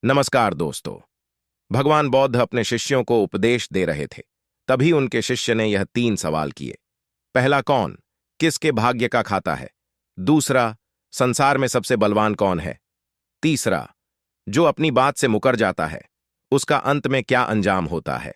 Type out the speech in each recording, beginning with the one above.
नमस्कार दोस्तों। भगवान बौद्ध अपने शिष्यों को उपदेश दे रहे थे। तभी उनके शिष्य ने यह 3 सवाल किए। पहला, कौन किसके भाग्य का खाता है? दूसरा, संसार में सबसे बलवान कौन है? तीसरा, जो अपनी बात से मुकर जाता है उसका अंत में क्या अंजाम होता है?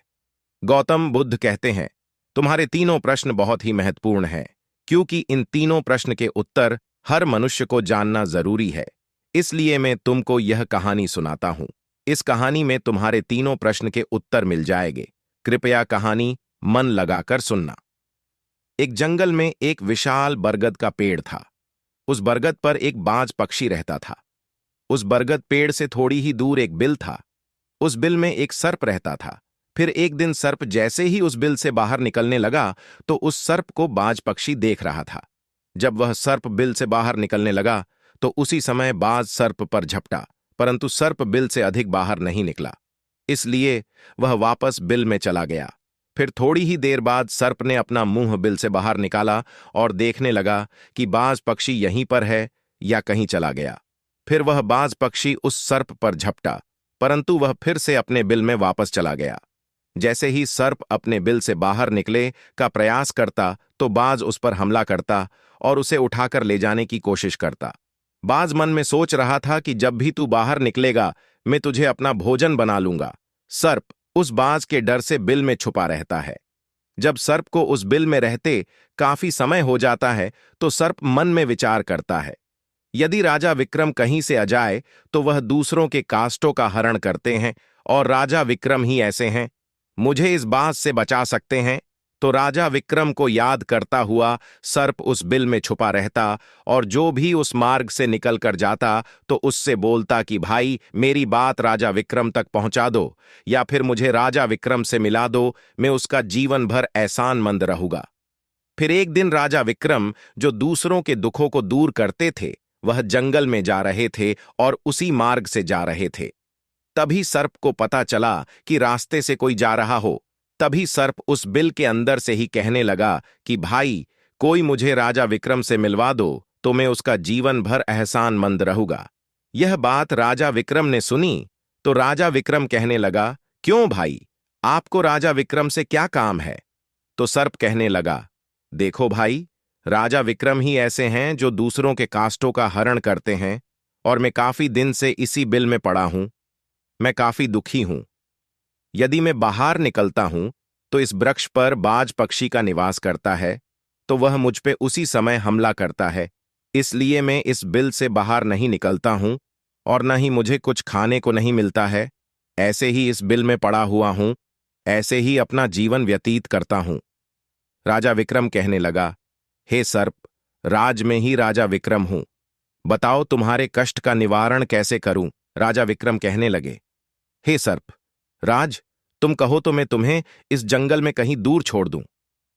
गौतम बुद्ध कहते हैं, तुम्हारे तीनों प्रश्न बहुत ही महत्वपूर्ण हैं, क्योंकि इन तीनों प्रश्न के उत्तर हर मनुष्य को जानना जरूरी है। इसलिए मैं तुमको यह कहानी सुनाता हूं। इस कहानी में तुम्हारे तीनों प्रश्न के उत्तर मिल जाएंगे। कृपया कहानी मन लगाकर सुनना। एक जंगल में एक विशाल बरगद का पेड़ था। उस बरगद पर एक बाज पक्षी रहता था। उस बरगद पेड़ से थोड़ी ही दूर एक बिल था। उस बिल में एक सर्प रहता था। फिर एक दिन सर्प जैसे ही उस बिल से बाहर निकलने लगा तो उस सर्प को बाज पक्षी देख रहा था। जब वह सर्प बिल से बाहर निकलने लगा तो उसी समय बाज सर्प पर झपटा, परंतु सर्प बिल से अधिक बाहर नहीं निकला। इसलिए वह वापस बिल में चला गया। फिर थोड़ी ही देर बाद सर्प ने अपना मुंह बिल से बाहर निकाला और देखने लगा कि बाज पक्षी यहीं पर है या कहीं चला गया। फिर वह बाज पक्षी उस सर्प पर झपटा, परंतु वह फिर से अपने बिल में वापस चला गया। जैसे ही सर्प अपने बिल से बाहर निकले का प्रयास करता तो बाज उस पर हमला करता और उसे उठाकर ले जाने की कोशिश करता। बाज मन में सोच रहा था कि जब भी तू बाहर निकलेगा मैं तुझे अपना भोजन बना लूंगा। सर्प उस बाज के डर से बिल में छुपा रहता है। जब सर्प को उस बिल में रहते काफी समय हो जाता है तो सर्प मन में विचार करता है, यदि राजा विक्रम कहीं से आ जाए तो वह दूसरों के काष्ठों का हरण करते हैं और राजा विक्रम ही ऐसे हैं, मुझे इस बात से बचा सकते हैं। तो राजा विक्रम को याद करता हुआ सर्प उस बिल में छुपा रहता और जो भी उस मार्ग से निकल कर जाता तो उससे बोलता कि भाई मेरी बात राजा विक्रम तक पहुंचा दो या फिर मुझे राजा विक्रम से मिला दो, मैं उसका जीवन भर एहसानमंद रहूंगा। फिर एक दिन राजा विक्रम जो दूसरों के दुखों को दूर करते थे वह जंगल में जा रहे थे और उसी मार्ग से जा रहे थे। तभी सर्प को पता चला कि रास्ते से कोई जा रहा हो। तभी सर्प उस बिल के अंदर से ही कहने लगा कि भाई कोई मुझे राजा विक्रम से मिलवा दो तो मैं उसका जीवन भर एहसानमंद रहूंगा। यह बात राजा विक्रम ने सुनी तो राजा विक्रम कहने लगा, क्यों भाई, आपको राजा विक्रम से क्या काम है? तो सर्प कहने लगा, देखो भाई, राजा विक्रम ही ऐसे हैं जो दूसरों के काष्ठों का हरण करते हैं और मैं काफी दिन से इसी बिल में पड़ा हूं। मैं काफी दुखी हूं। यदि मैं बाहर निकलता हूं तो इस वृक्ष पर बाज पक्षी का निवास करता है, तो वह मुझ पे उसी समय हमला करता है। इसलिए मैं इस बिल से बाहर नहीं निकलता हूं और न ही मुझे कुछ खाने को नहीं मिलता है। ऐसे ही इस बिल में पड़ा हुआ हूं, ऐसे ही अपना जीवन व्यतीत करता हूं। राजा विक्रम कहने लगा, हे सर्प, राज में ही राजा विक्रम हूं, बताओ तुम्हारे कष्ट का निवारण कैसे करूं? राजा विक्रम कहने लगे, हे सर्प राज, तुम कहो तो मैं तुम्हें इस जंगल में कहीं दूर छोड़ दूं।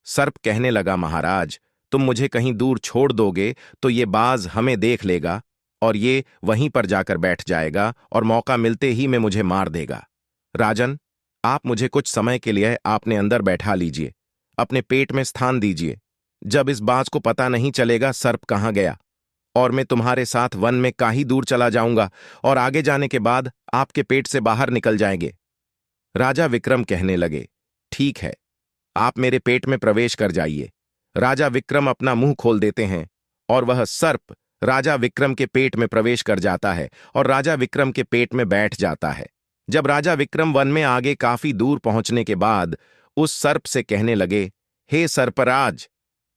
सर्प कहने लगा, महाराज, तुम मुझे कहीं दूर छोड़ दोगे तो ये बाज हमें देख लेगा और ये वहीं पर जाकर बैठ जाएगा और मौका मिलते ही में मुझे मार देगा। राजन, आप मुझे कुछ समय के लिए आपने अंदर बैठा लीजिए, अपने पेट में स्थान दीजिए। जब इस बाज को पता नहीं चलेगा सर्प कहाँ गया और मैं तुम्हारे साथ वन में काहीं दूर चला जाऊंगा और आगे जाने के बाद आपके पेट से बाहर निकल जाएंगे। राजा विक्रम कहने लगे, ठीक है, आप मेरे पेट में प्रवेश कर जाइए। राजा विक्रम अपना मुंह खोल देते हैं और वह सर्प राजा विक्रम के पेट में प्रवेश कर जाता है और राजा विक्रम के पेट में बैठ जाता है। जब राजा विक्रम वन में आगे काफी दूर पहुंचने के बाद उस सर्प से कहने लगे, हे सर्पराज,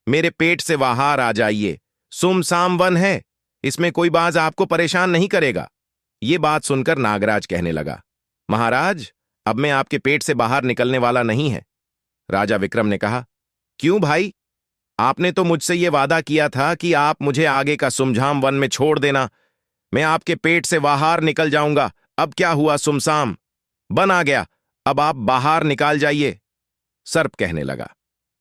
मेरे पेट से बाहर आ जाइए, सुमसाम वन है, इसमें कोई बाज आपको परेशान नहीं करेगा। ये बात सुनकर नागराज कहने लगा, महाराज, अब मैं आपके पेट से बाहर निकलने वाला नहीं है। राजा विक्रम ने कहा, क्यों भाई, आपने तो मुझसे यह वादा किया था कि आप मुझे आगे का सुमझाम वन में छोड़ देना, मैं आपके पेट से बाहर निकल जाऊंगा। अब क्या हुआ, सुमसाम बन आ गया, अब आप बाहर निकाल जाइए। सर्प कहने लगा,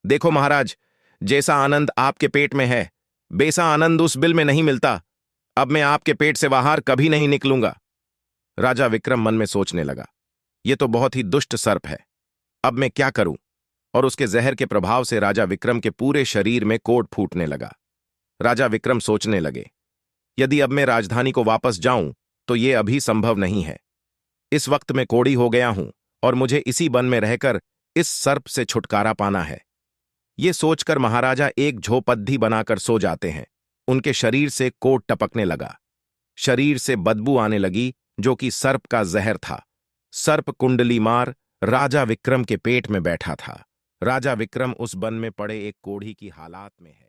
देखो महाराज, जैसा आनंद आपके पेट में है वैसा आनंद उस बिल में नहीं मिलता। अब मैं आपके पेट से बाहर कभी नहीं निकलूंगा। राजा विक्रम मन में सोचने लगा, यह तो बहुत ही दुष्ट सर्प है, अब मैं क्या करूं? और उसके जहर के प्रभाव से राजा विक्रम के पूरे शरीर में कोढ़ फूटने लगा। राजा विक्रम सोचने लगे, यदि अब मैं राजधानी को वापस जाऊं तो यह अभी संभव नहीं है। इस वक्त मैं कोढ़ी हो गया हूं और मुझे इसी वन में रहकर इस सर्प से छुटकारा पाना है। ये सोचकर महाराजा एक झोपड़ी बनाकर सो जाते हैं। उनके शरीर से कोढ़ टपकने लगा। शरीर से बदबू आने लगी जो कि सर्प का जहर था। सर्प कुंडली मार राजा विक्रम के पेट में बैठा था। राजा विक्रम उस वन में पड़े एक कोढ़ी की हालात में है।